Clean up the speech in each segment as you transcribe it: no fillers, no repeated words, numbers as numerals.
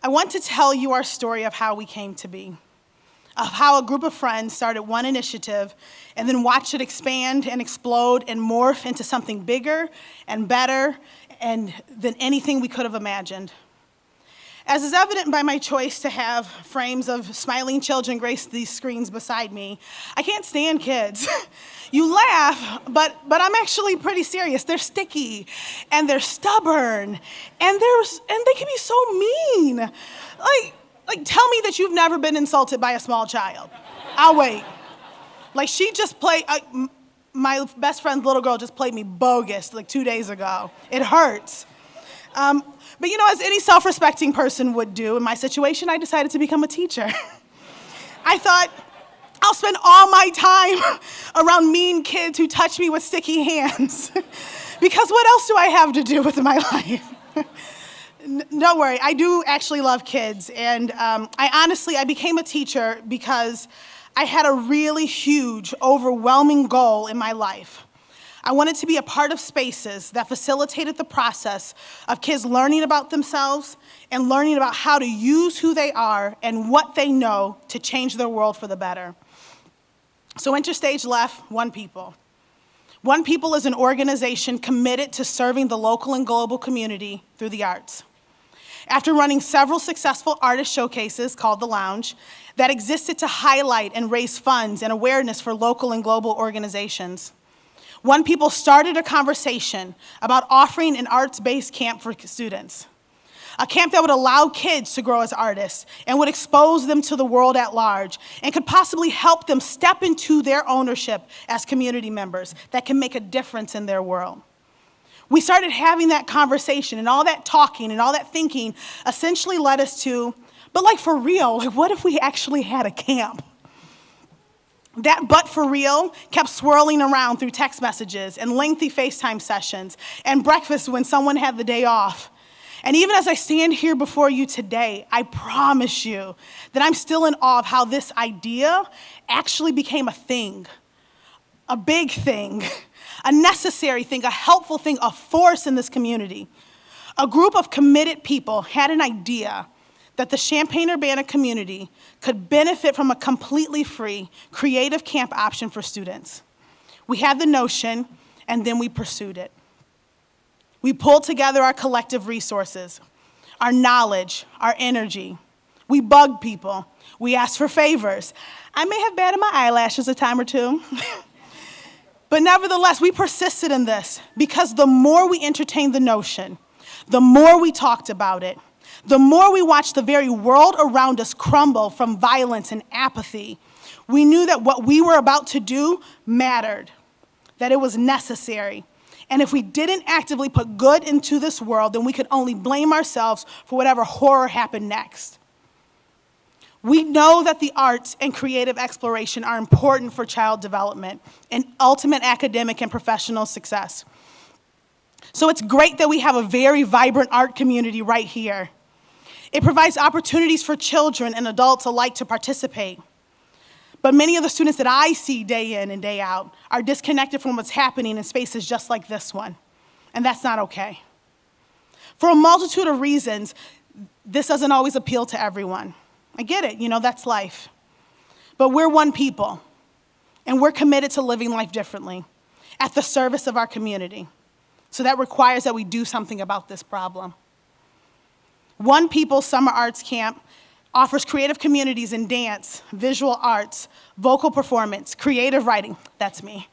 I want to tell you our story of how we came to be, of how a group of friends started one initiative and then watched it expand and explode and morph into something bigger and better than anything we could have imagined. As is evident by my choice to have frames of smiling children grace these screens beside me, I can't stand kids. You laugh, but I'm actually pretty serious. They're sticky, and they're stubborn, and they can be so mean. Like, tell me that you've never been insulted by a small child. I'll wait. Like, she just played, my best friend's little girl just played me bogus like 2 days ago. It hurts. But as any self-respecting person would do, in my situation, I decided to become a teacher. I thought, I'll spend all my time around mean kids who touch me with sticky hands. Because what else do I have to do with my life? Don't worry, I do actually love kids. And I became a teacher because I had a really huge, overwhelming goal in my life. I wanted to be a part of spaces that facilitated the process of kids learning about themselves and learning about how to use who they are and what they know to change their world for the better. So Interstage left One People. One People is an organization committed to serving the local and global community through the arts. After running several successful artist showcases called The Lounge that existed to highlight and raise funds and awareness for local and global organizations, One People started a conversation about offering an arts-based camp for students, a camp that would allow kids to grow as artists and would expose them to the world at large and could possibly help them step into their ownership as community members that can make a difference in their world. We started having that conversation, and all that talking and all that thinking essentially led us to, but like for real, like what if we actually had a camp? That "but for real" kept swirling around through text messages and lengthy FaceTime sessions and breakfast when someone had the day off. And even as I stand here before you today, I promise you that I'm still in awe of how this idea actually became a thing, a big thing, a necessary thing, a helpful thing, a force in this community. A group of committed people had an idea that the Champaign-Urbana community could benefit from a completely free, creative camp option for students. We had the notion, and then we pursued it. We pulled together our collective resources, our knowledge, our energy. We bugged people. We asked for favors. I may have batted my eyelashes a time or two. But nevertheless, we persisted in this because the more we entertained the notion, the more we talked about it, the more we watched the very world around us crumble from violence and apathy, we knew that what we were about to do mattered, that it was necessary. And if we didn't actively put good into this world, then we could only blame ourselves for whatever horror happened next. We know that the arts and creative exploration are important for child development and ultimate academic and professional success. So it's great that we have a very vibrant art community right here. It provides opportunities for children and adults alike to participate. But many of the students that I see day in and day out are disconnected from what's happening in spaces just like this one, and that's not okay. For a multitude of reasons, this doesn't always appeal to everyone. I get it, that's life. But we're One People, and we're committed to living life differently at the service of our community. So that requires that we do something about this problem. One People Summer Arts Camp offers creative communities in dance, visual arts, vocal performance, creative writing, that's me,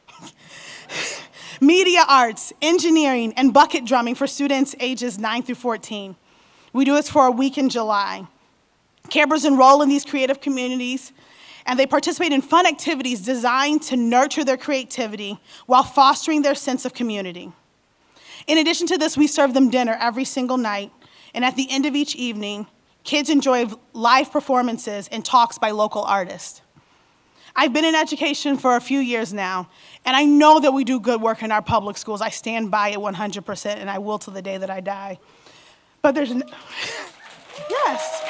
media arts, engineering, and bucket drumming for students ages 9 through 14. We do this for a week in July. Campers enroll in these creative communities, and they participate in fun activities designed to nurture their creativity while fostering their sense of community. In addition to this, we serve them dinner every single night, and at the end of each evening, kids enjoy live performances and talks by local artists. I've been in education for a few years now, and I know that we do good work in our public schools. I stand by it 100%, and I will till the day that I die. But yes.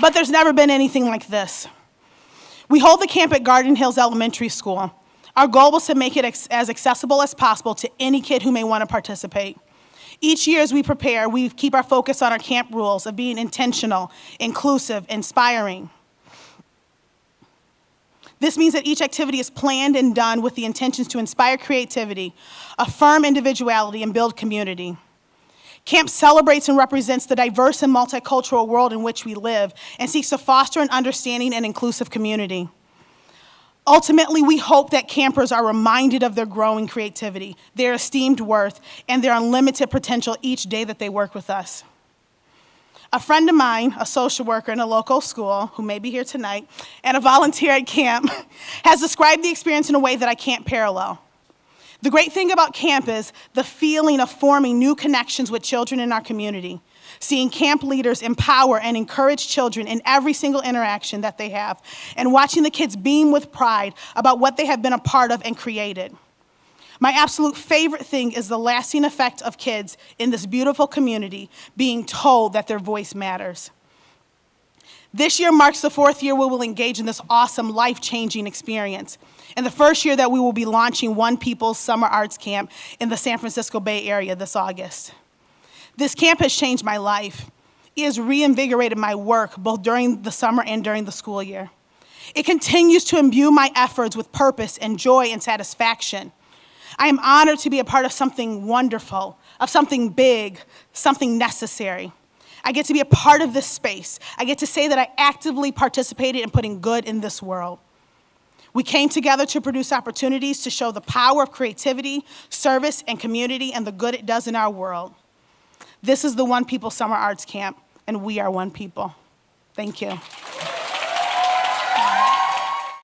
But there's never been anything like this. We hold the camp at Garden Hills Elementary School. Our goal was to make it as accessible as possible to any kid who may want to participate. Each year as we prepare, we keep our focus on our camp rules of being intentional, inclusive, inspiring. This means that each activity is planned and done with the intentions to inspire creativity, affirm individuality, and build community. Camp celebrates and represents the diverse and multicultural world in which we live and seeks to foster an understanding and inclusive community. Ultimately, we hope that campers are reminded of their growing creativity, their esteemed worth, and their unlimited potential each day that they work with us. A friend of mine, a social worker in a local school, who may be here tonight, and a volunteer at camp, has described the experience in a way that I can't parallel. The great thing about camp is the feeling of forming new connections with children in our community, seeing camp leaders empower and encourage children in every single interaction that they have, and watching the kids beam with pride about what they have been a part of and created. My absolute favorite thing is the lasting effect of kids in this beautiful community being told that their voice matters. This year marks the 4th year we will engage in this awesome, life-changing experience, and the first year that we will be launching One People's Summer Arts Camp in the San Francisco Bay Area this August. This camp has changed my life. It has reinvigorated my work, both during the summer and during the school year. It continues to imbue my efforts with purpose and joy and satisfaction. I am honored to be a part of something wonderful, of something big, something necessary. I get to be a part of this space. I get to say that I actively participated in putting good in this world. We came together to produce opportunities to show the power of creativity, service, and community, and the good it does in our world. This is the One People Summer Arts Camp, and we are one people. Thank you.